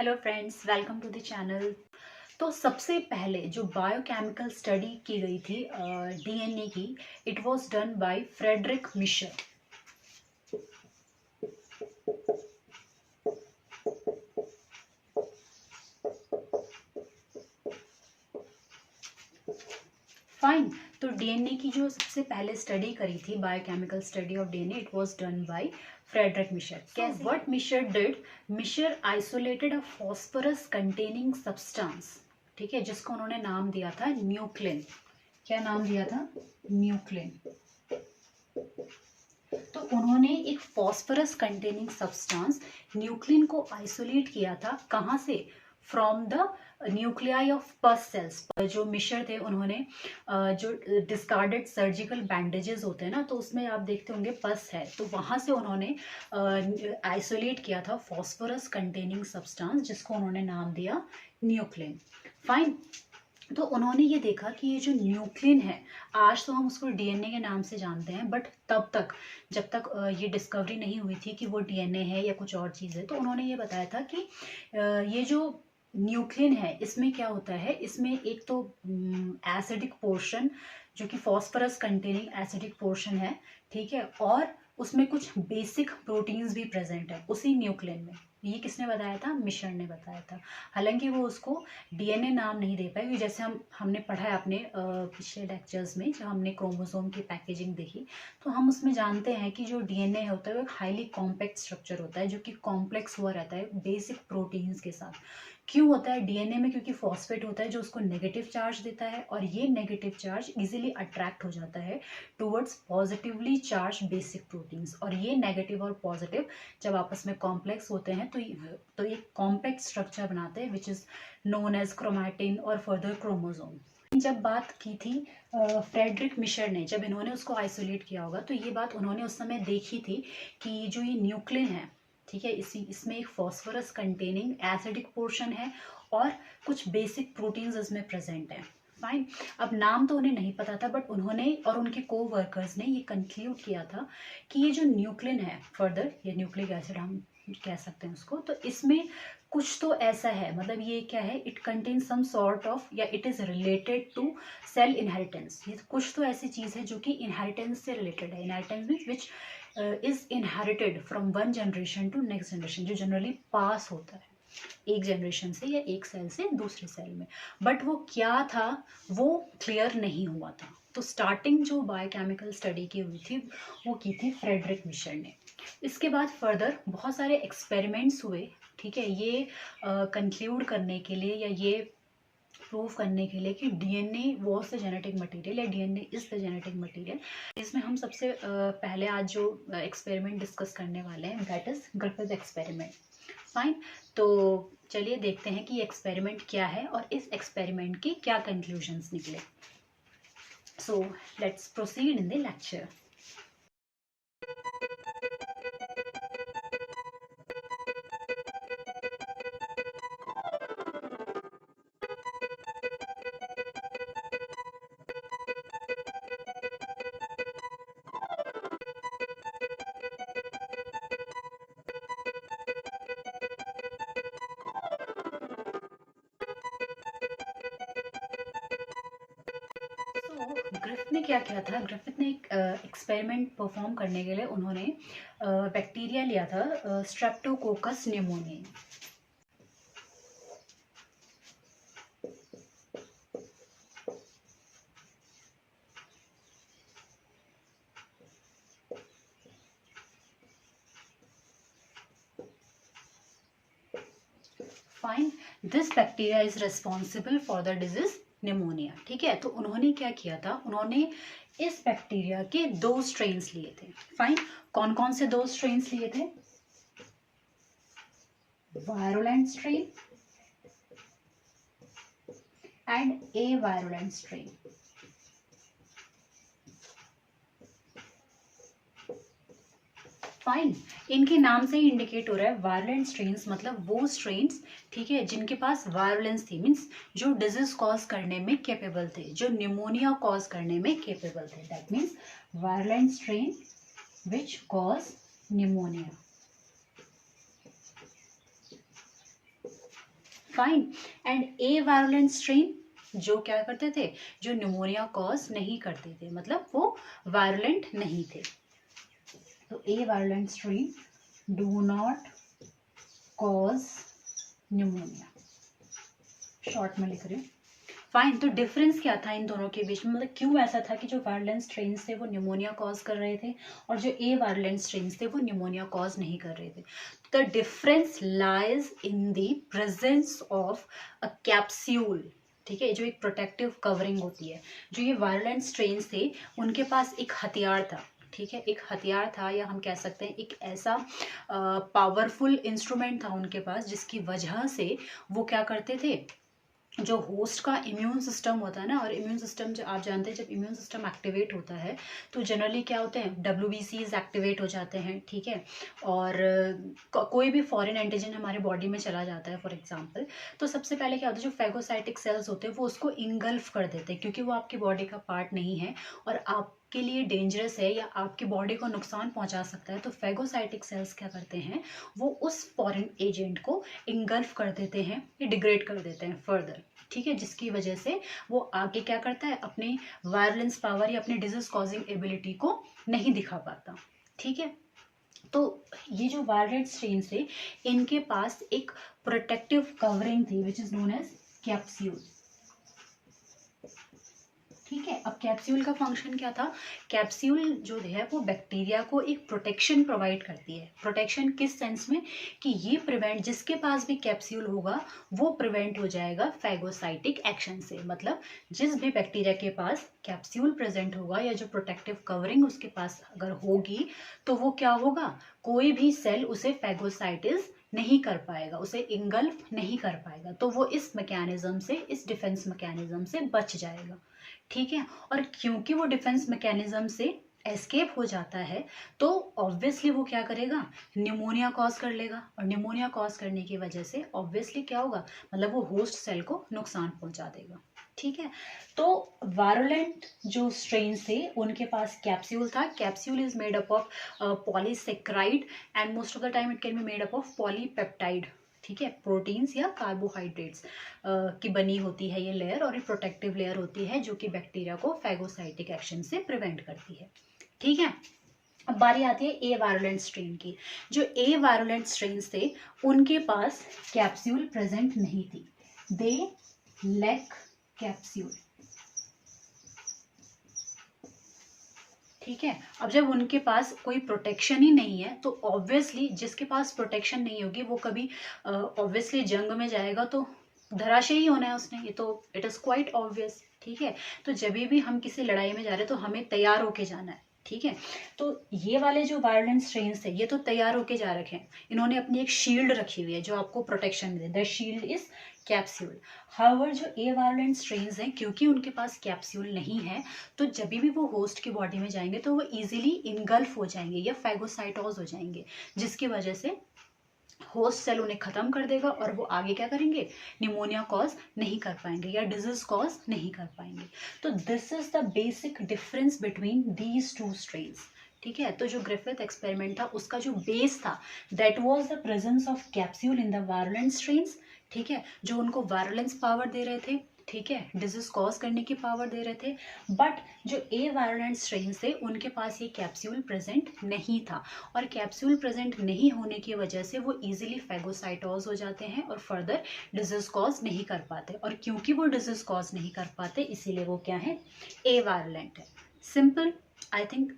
Hello friends, welcome to the channel. तो सबसे पहले जो बायोकेमिकल स्टडी की गई थी डीएनए की, it was done by Friedrich Miescher. Fine. तो डीएनए की जो सबसे पहले स्टडी करी थी, biochemical study of DNA, it was done by Friedrich Miescher. कैसे? What Miescher did, Miescher isolated a phosphorus containing substance, ठीक है, जिसको उन्होंने नाम दिया था न्यूक्लिन। क्या नाम दिया था? न्यूक्लिन। तो उन्होंने एक फॉस्फोरस कंटेनिंग सब्सटेंस न्यूक्लिन को आइसोलेट किया था। कहाँ से? फ्रॉम द न्यूक्लियाई ऑफ पस सेल्स। जो मिशर थे, उन्होंने जो डिस्कार्डेड सर्जिकल बैंडेजेस होते हैं ना, तो उसमें आप देखते होंगे पस है, तो वहां से उन्होंने आइसोलेट किया था फॉस्फोरस कंटेनिंग सब्सटेंस, जिसको उन्होंने नाम दिया न्यूक्लिन। फाइन। तो उन्होंने ये देखा कि ये जो न्यूक्लिन है, आज तो हम उसको डीएनए के नाम से जानते हैं, बट तब तक, जब तक ये डिस्कवरी नहीं हुई थी कि वो डीएनए है या कुछ और चीज़ है, तो उन्होंने ये बताया था कि ये जो न्यूक्लिन है, इसमें क्या होता है, इसमें एक तो एसिडिक पोर्शन, जो कि फॉस्फोरस कंटेनिंग एसिडिक पोर्शन है, ठीक है, और उसमें कुछ बेसिक प्रोटीन्स भी प्रेजेंट है उसी न्यूक्लिन में। ये किसने बताया था? मिशर ने बताया था। हालांकि वो उसको डीएनए नाम नहीं दे पाए, जैसे हमने पढ़ा है अपने पिछले लेक्चर्स में, जब हमने क्रोमोसोम की पैकेजिंग देखी, तो हम उसमें जानते हैं कि जो डीएनए होता है वो एक हाईली कॉम्पैक्ट स्ट्रक्चर होता है, जो कि कॉम्प्लेक्स हुआ रहता है बेसिक प्रोटीन्स के साथ। क्यों होता है डीएनए में? क्योंकि फॉस्फेट होता है जो उसको नेगेटिव चार्ज देता है, और ये नेगेटिव चार्ज इजीली अट्रैक्ट हो जाता है towards positively charge basic proteins, और ये नेगेटिव और पॉजिटिव जब आपस में कॉम्प्लेक्स होते हैं तो एक कॉम्पैक्ट स्ट्रक्चर बनाते हैं, which is known as chromatin और फर्दर क्रोमोसोम। जब बात की थी फ्रेडरिक मिशर ने, जब इन्होंने उसको आइसोलेट किया होगा, तो ये बात उन्होंने उस समय देखी थी कि जो ये न्यूक्लिन है, ठीक है, इसमें एक फॉस्फोरस कंटेनिंग एसिडिक पोर्शन है और कुछ बेसिक प्रोटीन्स इसमें प्रेजेंट है। फाइन। अब नाम तो उन्हें नहीं पता था, बट उन्होंने और उनके को वर्कर्स ने ये कंक्लूड किया था कि ये जो न्यूक्लिन है, फर्दर ये न्यूक्लिक एसिड हम कह सकते हैं उसको, तो इसमें कुछ तो ऐसा है, मतलब ये क्या है, it contain some sort of, या it is related to cell inheritance. ये कुछ तो ऐसी चीज है जो कि इनहेरिटेंस से रिलेटेड है। Inheritance means which is inherited from one generation to next generation, जो जनरली पास होता है एक जनरेशन से या एक सेल से दूसरे सेल में। बट वो क्या था, वो क्लियर नहीं हुआ था। तो स्टार्टिंग जो बायोकेमिकल स्टडी की हुई थी, वो की थी फ्रेडरिक मिशर ने। इसके बाद फर्दर बहुत सारे एक्सपेरिमेंट्स हुए, ठीक है, ये कंक्लूड करने के लिए, या ये प्रूव करने के लिए कि DNA was the genetic material, या DNA is the genetic material. इसमें हम सबसे पहले आज जो एक्सपेरिमेंट डिस्कस करने वाले हैं, that is Griffith experiment. Fine. तो चलिए देखते हैं कि ये एक्सपेरिमेंट क्या है और इस एक्सपेरिमेंट के क्या कंक्लूजन्स निकले। So let's proceed in the lecture. Griffith ने क्या किया था? ग्रिफिथ ने एक एक्सपेरिमेंट परफॉर्म करने के लिए उन्होंने बैक्टीरिया लिया था, Streptococcus pneumoniae. Fine. This bacteria is responsible for the disease pneumonia, ठीक है। तो उन्होंने क्या किया था, उन्होंने इस बैक्टीरिया के 2 स्ट्रेन्स लिए थे। फाइन। कौन कौन से 2 स्ट्रेन्स लिए थे? Virulent strain and A virulent strain. Fine. इनके नाम से ही इंडिकेट हो रहा है, वायरुलेंट स्ट्रेन्स मतलब वो स्ट्रेन्स, ठीक है, जिनके पास वायरुलेंस थी, मीन्स जो डिजीज कॉज करने में केपेबल थे, जो निमोनिया कॉज करने में केपेबल थे। That means virulent strain which cause pneumonia. Fine. And A virulent strain जो क्या करते थे, जो न्यूमोनिया कॉज नहीं करते थे, मतलब वो वायरुलेंट नहीं थे। तो avirulent strain do not cause pneumonia, short में लिख रही हूँ। फाइन। तो डिफरेंस क्या था इन दोनों के बीच में, मतलब क्यों ऐसा था कि जो वायरुलेंट स्ट्रेन्स थे वो न्यूमोनिया कॉज कर रहे थे और जो ए वायरुलेंट स्ट्रेन्स थे वो न्यूमोनिया कॉज नहीं कर रहे थे। The difference lies in the presence of a capsule, ठीक है, जो एक प्रोटेक्टिव कवरिंग होती है। जो ये वायरुलेंट स्ट्रेन्स थे उनके पास एक हथियार था, ठीक है, एक हथियार था, या हम कह सकते हैं एक ऐसा पावरफुल इंस्ट्रूमेंट था उनके पास जिसकी वजह से वो क्या करते थे, जो होस्ट का इम्यून सिस्टम होता है ना, और इम्यून सिस्टम जो आप जानते हैं, जब इम्यून सिस्टम एक्टिवेट होता है तो जनरली क्या होते हैं, WBCs एक्टिवेट हो जाते हैं, ठीक है, और कोई भी फॉरेन एंटीजन हमारे बॉडी में चला जाता है फॉर एग्जांपल, तो सबसे पहले क्या होता है, जो फैगोसाइटिक सेल्स होते हैं वो उसको इंगल्फ कर देते हैं, क्योंकि वो आपकी बॉडी का पार्ट नहीं है और आपके लिए डेंजरस है या आपकी बॉडी को नुकसान पहुंचा सकता है। तो फैगोसाइटिक सेल्स क्या करते हैं, वो उस फॉरेन एजेंट को इंगल्फ कर देते हैं, डिग्रेड कर देते हैं फर्दर, ठीक है, जिसकी वजह से वो आगे क्या करता है, अपनी वायलेंस पावर या अपनी डिजीज कॉजिंग एबिलिटी को नहीं दिखा पाता, ठीक है। तो ये जो वायलेंट स्ट्रेन थे इनके पास एक प्रोटेक्टिव कवरिंग थी which is known as capsule, ठीक है। अब कैप्सूल का फंक्शन क्या था, कैप्सूल जो है वो बैक्टीरिया को एक प्रोटेक्शन प्रोवाइड करती है। प्रोटेक्शन किस सेंस में, कि ये प्रिवेंट, जिसके पास भी कैप्सूल होगा वो प्रिवेंट हो जाएगा फैगोसाइटिक एक्शन से, मतलब जिस भी बैक्टीरिया के पास कैप्सूल प्रेजेंट होगा या जो प्रोटेक्टिव कवरिंग उसके पास अगर होगी तो वो क्या होगा, कोई भी सेल उसे फैगोसाइटिस नहीं कर पाएगा, उसे इंगल्फ नहीं कर पाएगा, तो वो इस मैकेनिज्म से, इस डिफेंस मैकेनिज्म से बच जाएगा, ठीक है। और क्योंकि वो डिफेंस मैकेनिज्म से एस्केप हो जाता है तो ऑब्वियसली वो क्या करेगा, न्यूमोनिया कॉज कर लेगा, और न्यूमोनिया कॉज करने की वजह से ऑब्वियसली क्या होगा, मतलब वो होस्ट सेल को नुकसान पहुंचा देगा, ठीक है। तो वायरुलेंट जो स्ट्रेन थे उनके पास कैप्सूल था। Capsule is made up of polysaccharide and most of the time it can be made up of polypeptide, ठीक है, प्रोटीन्स या कार्बोहाइड्रेट्स की बनी होती है ये लेयर, और ये प्रोटेक्टिव लेयर होती है जो कि बैक्टीरिया को फैगोसाइटिक एक्शन से प्रिवेंट करती है, ठीक है। अब बारी आती है ए वायरुलेंट स्ट्रेन की। जो ए वायरुलेंट स्ट्रेन्स थे उनके पास कैप्सूल प्रेजेंट नहीं थी, दे लैक कैप्सूल, ठीक है। अब जब उनके पास कोई प्रोटेक्शन ही नहीं है तो ऑब्वियसली जिसके पास प्रोटेक्शन नहीं होगी वो कभी ऑब्वियसली जंग में जाएगा तो धराशायी होना है उसने, ये तो इट इज क्वाइट ऑब्वियस, ठीक है। तो जब भी हम किसी लड़ाई में जा रहे हैं तो हमें तैयार होके जाना है, ठीक है। तो ये वाले जो वायलेंट स्ट्रेन्स थे ये तो तैयार होके जा रखे हैं, इन्होंने अपनी एक शील्ड रखी हुई है जो आपको protection they, the shield is capsule. However जो ए वायलेंट स्ट्रेन्स हैं क्योंकि उनके पास कैप्सूल नहीं है तो जब भी वो होस्ट की बॉडी में जाएंगे तो वो इजीली इनगल्फ हो जाएंगे या फैगोसाइटोज हो जाएंगे, जिसकी वजह से होस्ट सेल उन्हें खत्म कर देगा और वो आगे क्या करेंगे, निमोनिया कॉज नहीं कर पाएंगे या डिजीज कॉज नहीं कर पाएंगे। तो this is the basic difference between these two strains, ठीक है। तो जो ग्रिफिथ एक्सपेरिमेंट था उसका जो बेस था that was the presence of capsule in the virulent strains, ठीक है, जो उनको वायरुलेंस पावर दे रहे थे, ठीक है, डिजीज कॉज करने की पावर दे रहे थे। बट जो ए वायरुलेंट स्ट्रेन्स थे उनके पास ये कैप्सूल प्रेजेंट नहीं था, और कैप्सूल प्रेजेंट नहीं होने की वजह से वो इजीली फैगोसाइटोज हो जाते हैं और फर्दर डिजीज कॉज नहीं कर पाते, और क्योंकि वो डिजीज कॉज नहीं कर पाते इसीलिए वो क्या है, ए वायरुलेंट है। Simple, I think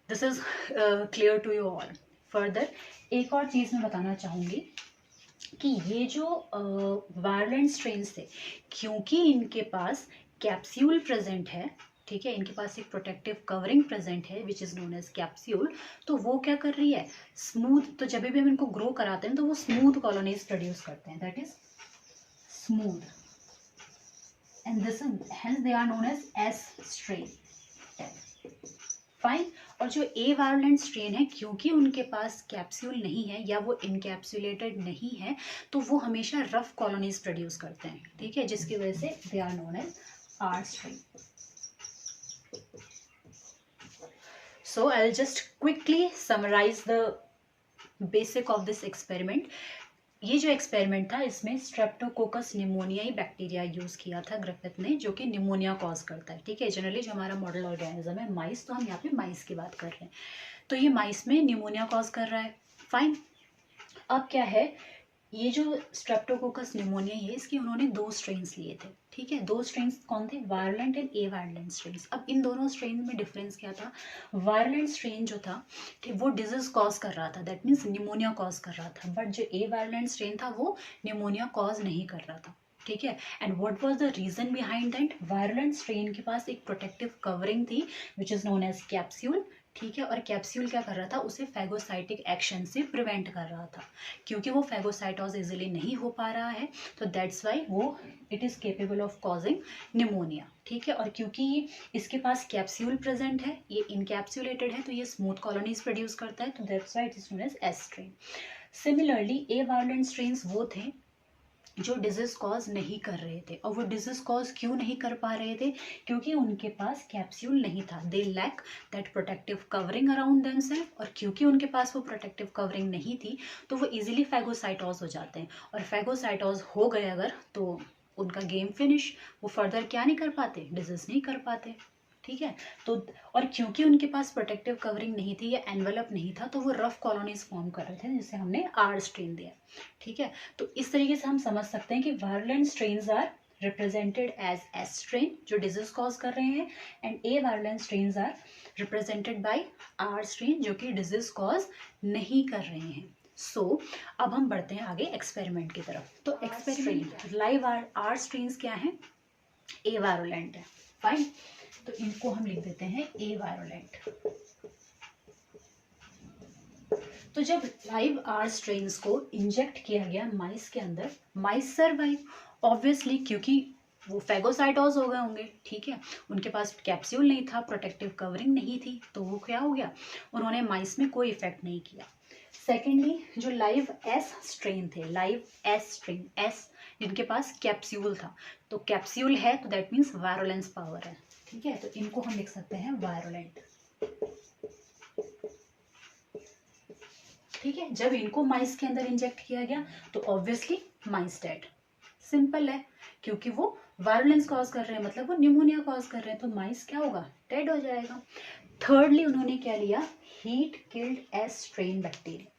this is clear to you all. Further एक और चीज़ मैं बताना चाहूँगी कि ये जो वायलेंट स्ट्रेन्स थे क्योंकि इनके पास कैप्सूल प्रेजेंट है, ठीक है, इनके पास एक प्रोटेक्टिव कवरिंग प्रेजेंट है which is known as capsule, तो वो क्या कर रही है, स्मूथ, तो जब भी हम इनको ग्रो कराते हैं तो वो स्मूथ कॉलोनीज प्रोड्यूस करते हैं, that is smooth, and this is hence they are known as S strain, fine. और जो ए वायलेंट स्ट्रेन है क्योंकि उनके पास कैप्सूल नहीं है या वो इनकैप्सुलेटेड नहीं है तो वो हमेशा रफ कॉलोनीज प्रोड्यूस करते हैं, ठीक है, जिसकी वजह से they are known as R strain. So I will just quickly summarize the basic of this experiment. ये जो एक्सपेरिमेंट था इसमें स्ट्रेप्टोकोकस निमोनियाई बैक्टीरिया यूज किया था ग्रिफिथ ने, जो कि निमोनिया कॉज करता है। ठीक है, जनरली जो हमारा मॉडल ऑर्गेनिज्म है माइस, तो हम यहाँ पे माइस की बात कर रहे हैं, तो ये माइस में निमोनिया कॉज कर रहा है। फाइन, अब क्या है, ये जो स्ट्रेप्टोकोकस निमोनिया है इसके उन्होंने 2 स्ट्रेन्स लिए थे। ठीक है, 2 स्ट्रेन्स कौन थे, वायरलेंट एंड ए वायरलेंट स्ट्रेन्स। अब इन दोनों स्ट्रेन में डिफरेंस क्या था, वायरलेंट स्ट्रेन जो था ठीक वो डिजीज कॉज कर रहा था, दैट मीन्स निमोनिया कॉज कर रहा था, बट जो ए वायरलेंट स्ट्रेन था वो निमोनिया कॉज नहीं कर रहा था। ठीक है, and what was the reason behind that, virulent strain के पास एक प्रोटेक्टिव कवरिंग थी which is known as capsule. ठीक है, और कैप्सूल क्या कर रहा था, उसे फैगोसाइटिक एक्शन से प्रिवेंट कर रहा था, क्योंकि वो फैगोसाइटोज इजिली नहीं हो पा रहा है, तो दैट्स वाई वो it is capable of causing pneumonia. ठीक है, और क्योंकि इसके पास कैप्सूल प्रेजेंट है, ये इनकैप्सुलेटेड है, तो ये स्मूथ कॉलोनीज प्रोड्यूस करता है, तो that's why it is known as S strain. Similarly avirulent strains वो थे जो डिजीज कॉज नहीं कर रहे थे, और वो डिजीज कॉज क्यों नहीं कर पा रहे थे, क्योंकि उनके पास कैप्सूल नहीं था, they lack that protective covering around themselves, और क्योंकि उनके पास वो प्रोटेक्टिव कवरिंग नहीं थी तो वो इजीली फैगोसाइटोज हो जाते हैं, और फैगोसाइटोज हो गए अगर तो उनका गेम फिनिश, वो फर्दर क्या नहीं कर पाते, डिजीज नहीं कर पाते। ठीक है, तो और क्योंकि उनके पास प्रोटेक्टिव कवरिंग नहीं थी या एनवेलप नहीं था, तो वो रफ कॉलोनीज फॉर्म कर रहे थे, जिसे हमने आर स्ट्रेन दिया। ठीक है, तो इस तरीके से हम समझ सकते हैं कि virulent strains are represented as S strain जो डिजीज कॉज कर रहे हैं, and avirulent strains are represented by R strain जो कि डिजीज कॉज नहीं कर रहे हैं। सो अब हम बढ़ते हैं आगे एक्सपेरिमेंट की तरफ। तो एक्सपेरिमेंट लाइव आर स्ट्रेन्स क्या है, ए वायरलेंट है। फाइन, तो इनको हम लिख देते हैं ए वायरोलेंट। तो जब लाइव आर स्ट्रेन्स को इंजेक्ट किया गया माइस के अंदर, माइस सरवाइव ऑब्वियसली, क्योंकि वो फैगोसाइटोज हो गए होंगे। ठीक है, उनके पास कैप्सूल नहीं था, प्रोटेक्टिव कवरिंग नहीं थी, तो वो क्या हो गया, उन्होंने माइस में कोई इफेक्ट नहीं किया। सेकेंडली, जो लाइव एस स्ट्रेन थे, लाइव एस स्ट्रेन, एस जिनके पास कैप्सूल था, तो कैप्सूल है तो दैट मीन्स वायरोलेंस पावर है। ठीक है, तो इनको हम लिख सकते हैं वायरोलेंट। ठीक है, जब इनको माइस के अंदर इंजेक्ट किया गया तो ऑब्वियसली माइस डेड, सिंपल है, क्योंकि वो वायरोलेंस कॉज कर रहे हैं, मतलब वो निमोनिया कॉज कर रहे हैं, तो माइस क्या होगा, डेड हो जाएगा। थर्डली उन्होंने क्या लिया, heat killed S strain bacteria.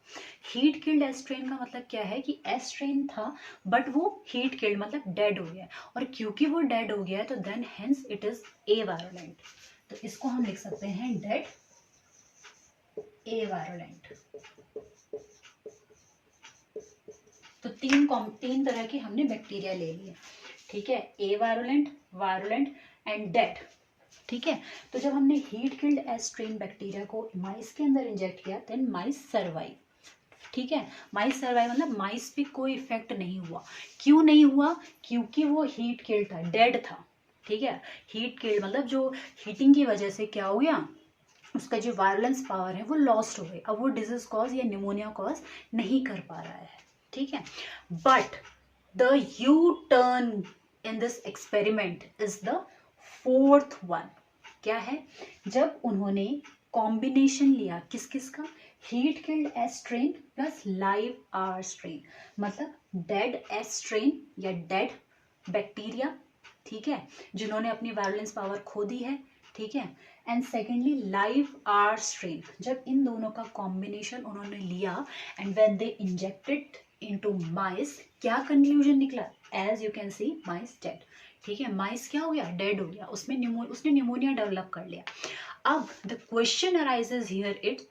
Heat killed S strain का मतलब क्या है कि एस स्ट्रेन था बट वो हीट किल्ड मतलब डेड हो गया, और क्योंकि वो डेड हो गया है तो then hence it is avirulent, तो इसको हम लिख सकते हैं डेड ए वायरोलेंट। तो तीन तरह के हमने बैक्टीरिया ले लिए। ठीक है, ए वायरोलेंट, वायरोलेंट एंड डेड। ठीक है, तो जब हमने heat killed S strain bacteria को माइस के अंदर इंजेक्ट किया देन माइस सर्वाइव। ठीक है, माइस सर्वाइव मतलब माइस पे कोई इफेक्ट नहीं हुआ। क्यों नहीं हुआ, क्योंकि वो हीट किल्ड था, डेड था। ठीक है, हीट किल्ड मतलब जो हीटिंग की वजह से क्या हो गया, उसका जो वायलेंस पावर है वो लॉस्ट हो गई, अब वो डिजीज कॉज या निमोनिया कॉज नहीं कर पा रहा है। ठीक है, but the U turn in this experiment is the fourth one. क्या है, जब उन्होंने कॉम्बिनेशन लिया किस किस का, heat killed S strain plus live R strain, मतलब डेड एस स्ट्रेन या डेड बैक्टीरिया। ठीक है, जिन्होंने अपनी वायलेंस पावर खो दी है। ठीक है, and secondly live R strain, जब इन दोनों का कॉम्बिनेशन उन्होंने लिया and when they injected into mice, क्या कंक्लूजन निकला, as you can see mice dead. ठीक है, माइस क्या हो गया, डेड हो गया, उसने निमोनिया डेवलप कर लिया। अब the question arises here it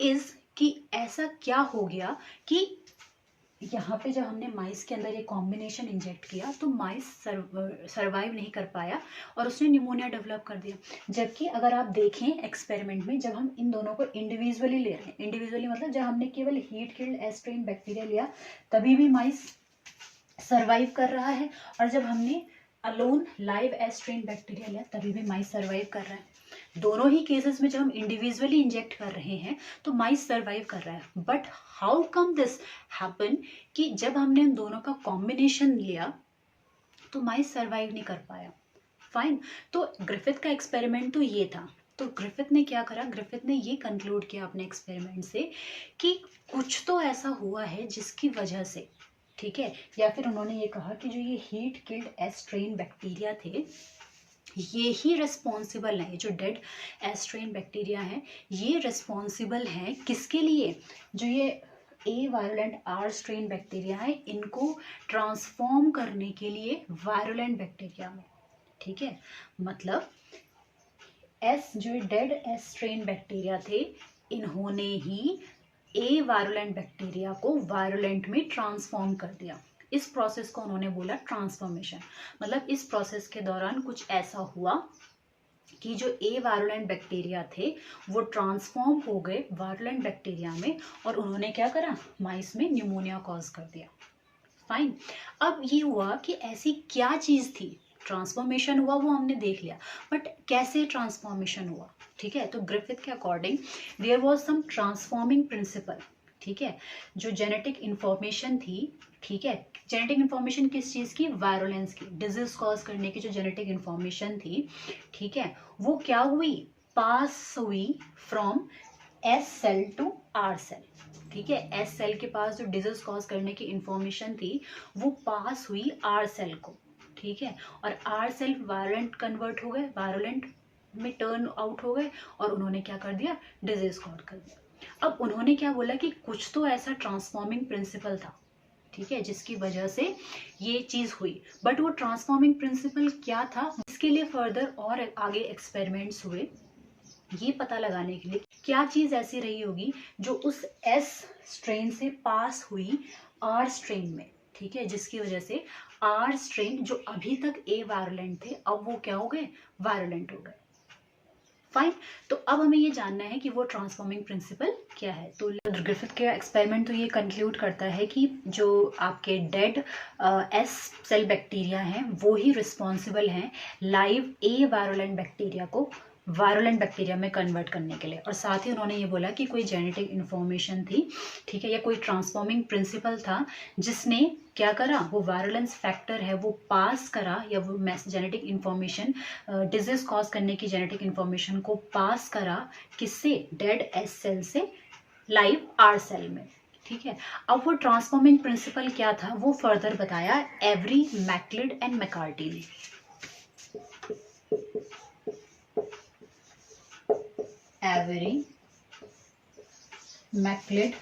is कि ऐसा क्या हो गया कि यहाँ पे जब हमने माइस के अंदर ये कॉम्बिनेशन इंजेक्ट किया तो माइस सर्वाइव नहीं कर पाया और उसने निमोनिया डेवलप कर दिया। जबकि अगर आप देखें एक्सपेरिमेंट में, जब हम इन दोनों को इंडिविजुअली ले रहे हैं, इंडिविजुअली मतलब जब हमने केवल heat killed S strain bacteria लिया तभी भी माइस सर्वाइव कर रहा है, और जब हमने alone live S strain bacteria लिया तभी भी माइस सर्वाइव कर रहा है। दोनों ही केसेस में जब हम इंडिविजुअली इंजेक्ट कर रहे हैं तो माइस सर्वाइव कर रहा है, but how come this happen कि जब हमने इन दोनों का कॉम्बिनेशन लिया तो माइस सर्वाइव नहीं कर पाया। फाइन, तो ग्रिफिथ का एक्सपेरिमेंट तो ये था। तो ग्रिफिथ ने क्या करा, ग्रिफिथ ने ये कंक्लूड किया अपने एक्सपेरिमेंट से कि कुछ तो ऐसा हुआ है जिसकी वजह से ठीक है। या फिर उन्होंने ये कहा कि जो ये heat killed S strain bacteria थे, ये ही रिस्पॉन्सिबल है, जो डेड एस स्ट्रेन बैक्टीरिया हैं ये रिस्पॉन्सिबल हैं किसके लिए, जो ये ए वायरुलेंट आर स्ट्रेन बैक्टीरिया है इनको ट्रांसफॉर्म करने के लिए वायरुलेंट बैक्टीरिया में। ठीक है, मतलब एस जो डेड एस स्ट्रेन बैक्टीरिया थे इन्होंने ही ए वायरुलेंट बैक्टीरिया को वायरुलेंट में ट्रांसफॉर्म कर दिया। इस प्रोसेस को उन्होंने बोला ट्रांसफॉर्मेशन। मतलब इस प्रोसेस के दौरान कुछ ऐसा हुआ कि जो ए वायरुलेंट बैक्टीरिया थे वो ट्रांसफॉर्म हो गए वायरुलेंट बैक्टीरिया में और उन्होंने क्या करा, माइस में न्यूमोनिया कॉज कर दिया। फाइन। अब ये हुआ कि ऐसी क्या चीज़ थी, ट्रांसफॉर्मेशन हुआ वो हमने देख लिया, बट कैसे ट्रांसफॉर्मेशन हुआ। ठीक है, तो ग्रिफिथ के according there was some transforming principle. ठीक है, जो जेनेटिक इंफॉर्मेशन थी, ठीक है, जेनेटिक इंफॉर्मेशन किस चीज़ की, वायरुलेंस की, डिजीज कॉज करने की जो जेनेटिक इंफॉर्मेशन थी, ठीक है, वो क्या हुई, पास हुई from S cell to R cell. ठीक है, एस सेल के पास जो डिजीज कॉज करने की इंफॉर्मेशन थी वो पास हुई आर सेल को। ठीक है, और आर सेल वायलेंट कन्वर्ट हो गए, वायलेंट में टर्न आउट हो गए और उन्होंने क्या कर दिया, डिजीज कॉज कर दिया। अब उन्होंने क्या बोला कि कुछ तो ऐसा ट्रांसफॉर्मिंग प्रिंसिपल था, ठीक है, जिसकी वजह से ये चीज हुई, बट वो ट्रांसफॉर्मिंग प्रिंसिपल क्या था, इसके लिए फर्दर और आगे एक्सपेरिमेंट्स हुए ये पता लगाने के लिए क्या चीज ऐसी रही होगी जो उस एस स्ट्रेन से पास हुई आर स्ट्रेन में। ठीक है, जिसकी वजह से आर स्ट्रेन जो अभी तक ए वायरुलेंट थे अब वो क्या हो गए, वायरुलेंट हो गए। फाइन। तो अब हमें ये जानना है कि वो ट्रांसफॉर्मिंग प्रिंसिपल क्या है। तो ग्रिफिथ के एक्सपेरिमेंट तो ये कंक्लूड करता है कि जो आपके डेड एस सेल बैक्टीरिया हैं वो ही रिस्पॉन्सिबल हैं लाइव ए वायरुलेंट बैक्टीरिया को वायरुलेंट बैक्टीरिया में कन्वर्ट करने के लिए। और साथ ही उन्होंने ये बोला कि कोई जेनेटिक इन्फॉर्मेशन थी, ठीक है, या कोई ट्रांसफॉर्मिंग प्रिंसिपल था जिसने क्या करा, वो वायरुलेंस फैक्टर है वो पास करा, या वो जेनेटिक इन्फॉर्मेशन डिजीज कॉज करने की जेनेटिक इन्फॉर्मेशन को पास करा किससे, डेड एस सेल से लाइव आर सेल में। ठीक है, अब वो ट्रांसफॉर्मिंग प्रिंसिपल क्या था वो फर्दर बताया एवरी मैकलिड एंड मैकार्टी ने। Avery MacLeod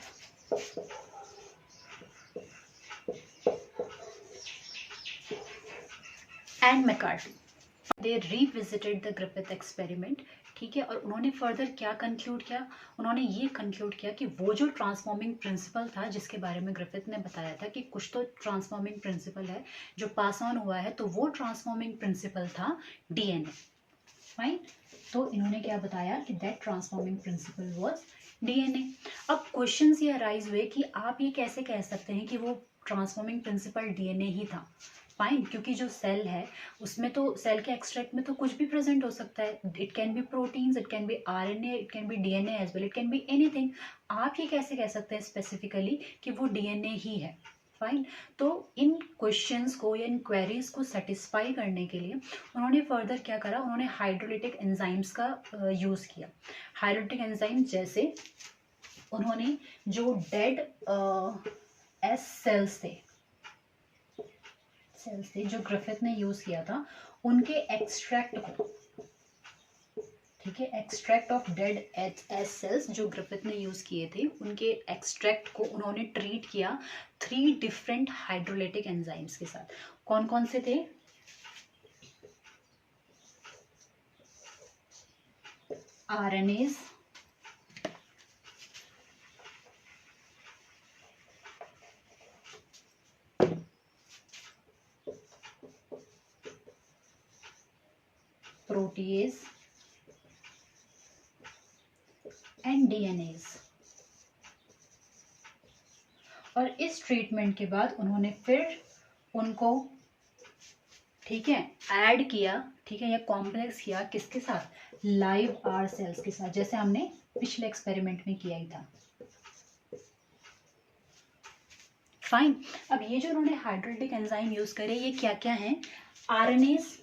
and McCarty they revisited the Griffith experiment. ठीक है, और उन्होंने फर्दर क्या कंक्लूड किया, उन्होंने ये कंक्लूड किया कि वो जो ट्रांसफॉर्मिंग प्रिंसिपल था जिसके बारे में ग्रिफिथ ने बताया था कि कुछ तो ट्रांसफॉर्मिंग प्रिंसिपल है जो पास ऑन हुआ है, तो वो ट्रांसफॉर्मिंग प्रिंसिपल था डीएनए। फाइन। तो इन्होंने क्या बताया कि that transforming principle was DNA. अब क्वेश्चंस ये अराइज हुए कि आप ये कैसे कह सकते हैं कि वो ट्रांसफॉर्मिंग प्रिंसिपल डीएनए ही था। फाइन, क्योंकि जो सेल है उसमें तो सेल के एक्सट्रैक्ट में तो कुछ भी प्रेजेंट हो सकता है, it can be proteins, it can be RNA, it can be DNA as well, it can be anything. आप ये कैसे कह सकते हैं स्पेसिफिकली कि वो डीएनए ही है। फाइन। तो इन क्वेश्चंस को या इन क्वेरीज को सेटिस्फाई करने के लिए उन्होंने फर्दर क्या करा, उन्होंने हाइड्रोलिटिक एंजाइम्स का यूज़ किया। हाइड्रोलिटिक एंजाइम जैसे उन्होंने जो डेड एस सेल्स थे जो ग्रिफिथ ने यूज़ किया था उनके एक्सट्रैक्ट को, ठीक है, extract of dead S cells जो ग्रिफिथ ने यूज़ किए थे उनके एक्सट्रैक्ट को उन्होंने ट्रीट किया 3 डिफरेंट हाइड्रोलिटिक एंजाइम्स के साथ। कौन कौन से थे, आरएनएज, प्रोटीएज एंड डीएनएज। और इस ट्रीटमेंट के बाद उन्होंने फिर उनको, ठीक है, ऐड किया, ठीक है, या कॉम्प्लेक्स किया किसके साथ, लाइव आर सेल्स के साथ, जैसे हमने पिछले एक्सपेरिमेंट में किया ही था। फाइन। अब ये जो उन्होंने हाइड्रोलिटिक एंजाइम यूज करे ये क्या क्या हैं, आरएनएज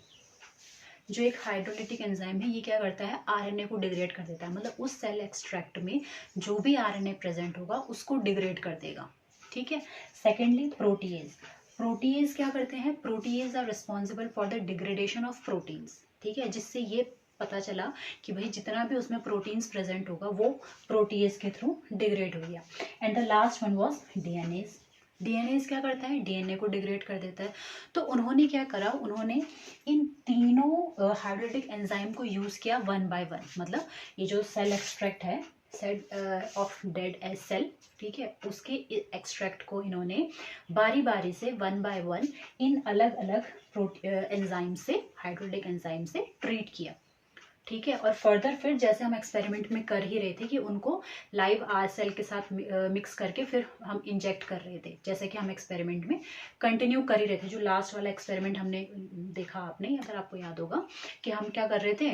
जो एक हाइड्रोलिटिक एंजाइम है ये क्या करता है, आरएनए को डिग्रेड कर देता है, मतलब उस सेल एक्सट्रैक्ट में जो भी आरएनए प्रेजेंट होगा उसको डिग्रेड कर देगा। ठीक है। सेकेंडली प्रोटीएज, प्रोटीएज क्या करते हैं, protease are responsible for the degradation of proteins, ठीक है, जिससे ये पता चला कि भाई जितना भी उसमें प्रोटीन्स प्रेजेंट होगा वो प्रोटीएज के थ्रू डिग्रेड हो गया। And the last one was DNAs, DNAs क्या करता है, डीएनए को डिग्रेड कर देता है। तो उन्होंने क्या करा, उन्होंने इन तीनों हाइड्रोलिटिक एंजाइम को यूज किया वन बाय वन, मतलब ये जो सेल एक्सट्रैक्ट है, cell of dead S cell, ठीक है, उसके एक्सट्रैक्ट को इन्होंने बारी बारी से वन बाय वन इन अलग अलग एंजाइम से, हाइड्रोलिटिक एंजाइम से ट्रीट किया, ठीक है। और फर्दर फिर जैसे हम एक्सपेरिमेंट में कर ही रहे थे कि उनको लाइव आर सेल के साथ मिक्स करके फिर हम इंजेक्ट कर रहे थे, जैसे कि हम एक्सपेरिमेंट में कंटिन्यू कर ही रहे थे। जो लास्ट वाला एक्सपेरिमेंट हमने देखा आपने, अगर आपको याद होगा, कि हम क्या कर रहे थे,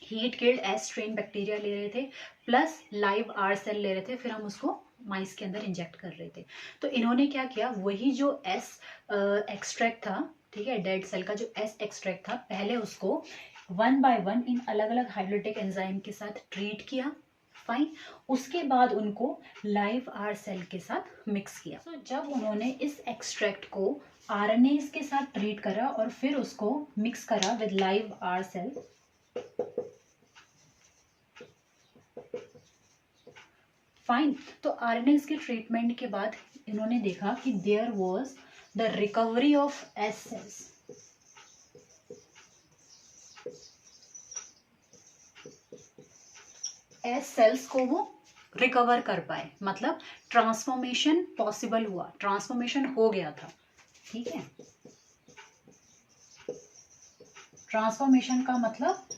heat killed S strain bacteria ले रहे थे प्लस लाइव आर सेल ले रहे थे, फिर हम उसको माइस के अंदर इंजेक्ट कर रहे थे। तो इन्होंने क्या किया, वही जो एस एक्सट्रैक्ट था, ठीक है, डेड सेल का जो एस एक्सट्रैक्ट था, पहले उसको वन बाय वन इन अलग अलग हाइड्रोलिटिक एंजाइम के साथ ट्रीट किया, फाइन, उसके बाद उनको लाइव आर सेल के साथ मिक्स किया। तो जब उन्होंने इस एक्सट्रैक्ट को आरएनए के साथ ट्रीट करा और फिर उसको मिक्स करा with live R cell, fine, तो आरएनए के ट्रीटमेंट के बाद इन्होंने देखा कि there was the recovery of S cells, S cells को वो रिकवर कर पाए, मतलब ट्रांसफॉर्मेशन पॉसिबल हुआ, ट्रांसफॉर्मेशन हो गया था, ठीक है। ट्रांसफॉर्मेशन का मतलब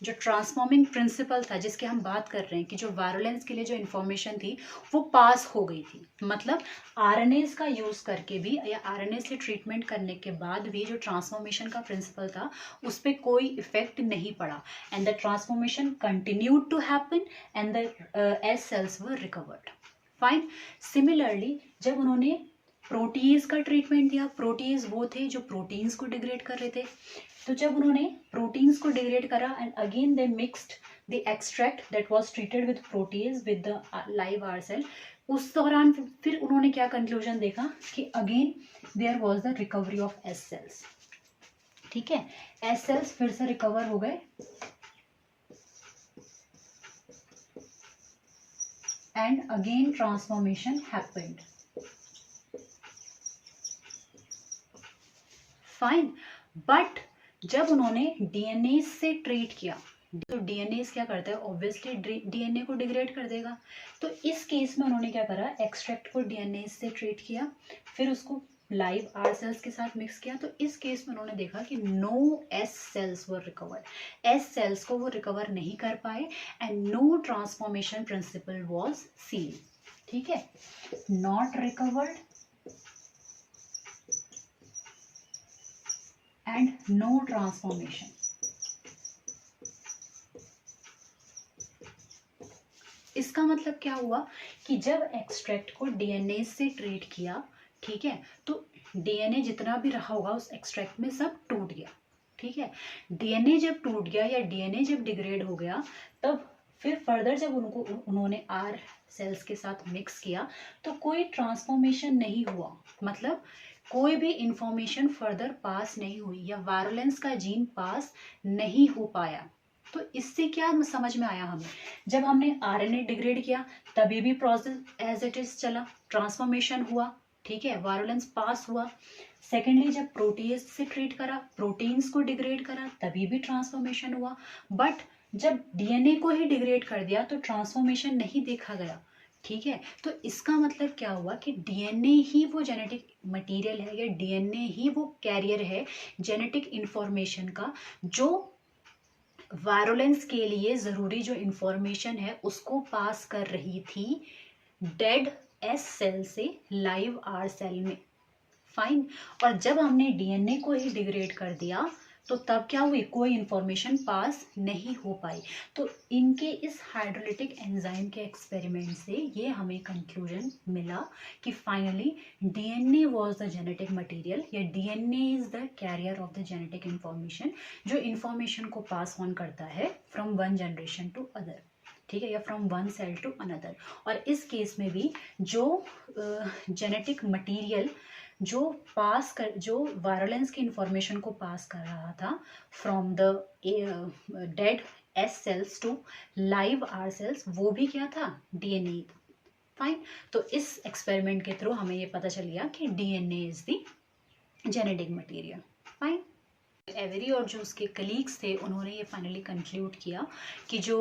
जो ट्रांसफॉर्मिंग प्रिंसिपल था जिसके हम बात कर रहे हैं, कि जो वायरुलेंस के लिए जो इन्फॉर्मेशन थी वो पास हो गई थी, मतलब आरएनएस का यूज करके भी या आरएनए से ट्रीटमेंट करने के बाद भी जो ट्रांसफॉर्मेशन का प्रिंसिपल था उस पर कोई इफेक्ट नहीं पड़ा, and the transformation continued to happen and the S cells were recovered, fine. Similarly जब उन्होंने प्रोटीज का ट्रीटमेंट दिया, प्रोटीज वो थे जो प्रोटीन्स को डिग्रेड कर रहे थे, तो जब उन्होंने प्रोटीन्स को डिग्रेड करा and again they mixed the extract that was treated with protease with the live R cell, उस दौरान फिर उन्होंने क्या कंक्लूजन देखा कि again there was the recovery of S cells, ठीक है, एस सेल्स फिर से रिकवर हो गए and again transformation happened, fine. But जब उन्होंने डीएनए से ट्रीट किया, तो डीएनए क्या करता है, ऑब्वियसली डीएनए को डिग्रेड कर देगा, तो इस केस में उन्होंने क्या करा, एक्सट्रैक्ट को डीएनए से ट्रीट किया, फिर उसको लाइव आर सेल्स के साथ मिक्स किया, तो इस केस में उन्होंने देखा कि no S cells were recovered, S cells को वो रिकवर नहीं कर पाए and no transformation principle was seen, ठीक है, not recovered and no transformation. इसका मतलब क्या हुआ कि जब एक्सट्रैक्ट को डीएनए से ट्रीट किया, ठीक है, तो डीएनए जितना भी रहा होगा उस एक्सट्रैक्ट में सब टूट गया, ठीक है। डीएनए जब टूट गया या डीएनए जब डिग्रेड हो गया, तब फिर फर्दर जब उन्होंने आर सेल्स के साथ मिक्स किया तो कोई ट्रांसफॉर्मेशन नहीं हुआ, मतलब कोई भी इंफॉर्मेशन फर्दर पास नहीं हुई या वायरुलेंस का जीन पास नहीं हो पाया। तो इससे क्या समझ में आया हमें, जब हमने आरएनए डिग्रेड किया तभी भी प्रोसेस एज इट इज चला, ट्रांसफॉर्मेशन हुआ, ठीक है, वायरुलेंस पास हुआ। सेकेंडली जब प्रोटीज से ट्रीट करा, प्रोटीन्स को डिग्रेड करा, तभी भी ट्रांसफॉर्मेशन हुआ, बट जब डीएनए को ही डिग्रेड कर दिया तो ट्रांसफॉर्मेशन नहीं देखा गया, ठीक है। तो इसका मतलब क्या हुआ कि डीएनए ही वो जेनेटिक मटेरियल है या डीएनए ही वो कैरियर है जेनेटिक इंफॉर्मेशन का, जो वायरुलेंस के लिए ज़रूरी जो इंफॉर्मेशन है उसको पास कर रही थी डेड एस सेल से लाइव आर सेल में, फाइन। और जब हमने डीएनए को ही डिग्रेड कर दिया तो तब क्या हुई, कोई इंफॉर्मेशन पास नहीं हो पाई। तो इनके इस हाइड्रोलिटिक एंजाइम के एक्सपेरिमेंट से ये हमें कंक्लूजन मिला कि finally DNA was the genetic material या DNA is the carrier of the genetic information, जो इंफॉर्मेशन को पास ऑन करता है from one generation to other, ठीक है, या from one cell to another. और इस केस में भी जो जेनेटिक मटेरियल जो वायरुलेंस की इंफॉर्मेशन को पास कर रहा था from the dead S cells to live R cells, वो भी क्या था, डीएनए। फाइन। तो इस एक्सपेरिमेंट के थ्रू हमें ये पता चल गया कि DNA is the genetic material. Fine. Every और जो उसके कलीग्स थे उन्होंने ये फाइनली कंक्लूड किया कि जो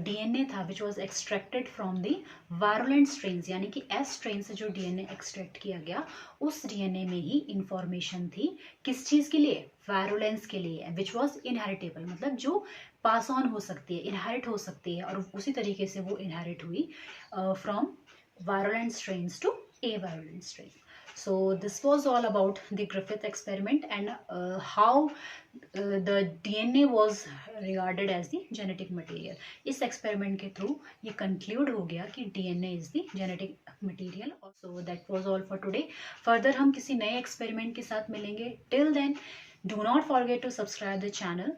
डीएनए था which was extracted from the virulent strains, यानी कि एस स्ट्रेन से जो डीएनए एक्सट्रैक्ट किया गया, उस डीएनए में ही इंफॉर्मेशन थी किस चीज़ के लिए, वायरुलेंस के लिए, विच वाज इनहेरिटेबल, मतलब जो पास ऑन हो सकती है, इनहेरिट हो सकती है, और उसी तरीके से वो इनहेरिट हुई from virulent strains to avirulent strain. So this was all about the Griffith experiment and how the DNA was regarded as the genetic material. इस experiment के through ये conclude हो गया कि DNA is the genetic material. So that was all for today. Further हम किसी नए experiment के साथ मिलेंगे. Till then, do not forget to subscribe the channel.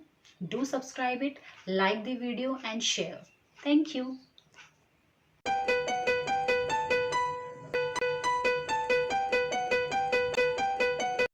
Do subscribe it, like the video and share. Thank you.